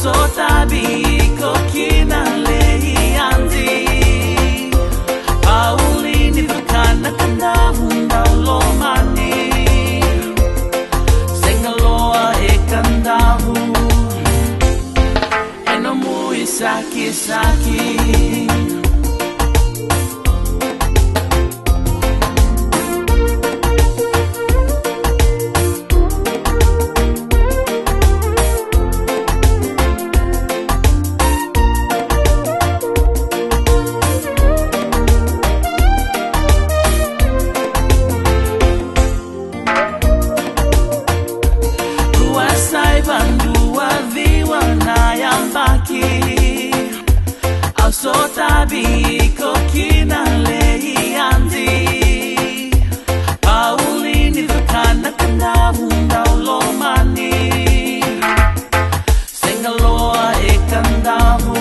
sotabi ko kinalehianzi Paulini verkana kanda hunda lomani Sengaloa e kandahu Enomui saki saki Sotabi ko kinalehianzi Paulini verkana kanda hunda lomani Sengaloa e kandahu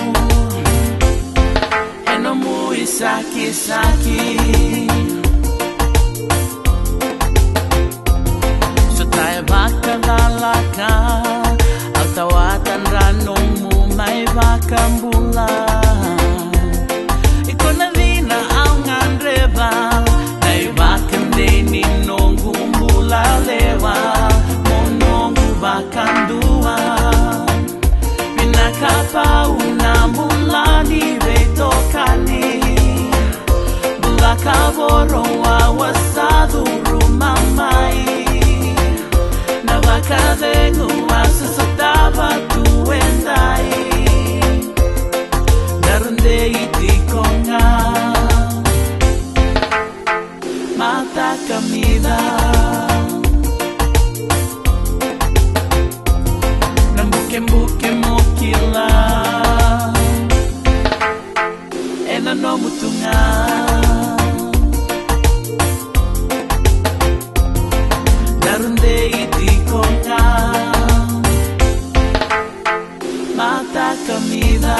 Enomui saki saki Sotaya baka lalaka Au tawatan ranomu may bakambula Kandua Minakapa unambulani retokani Bulakavoro wa wasadu rumamai Navakadengu wasasatava tuendai Darunde itikonga Mata kamida Buke mokila Ena no mutunga Darunde itikonga Mata kamida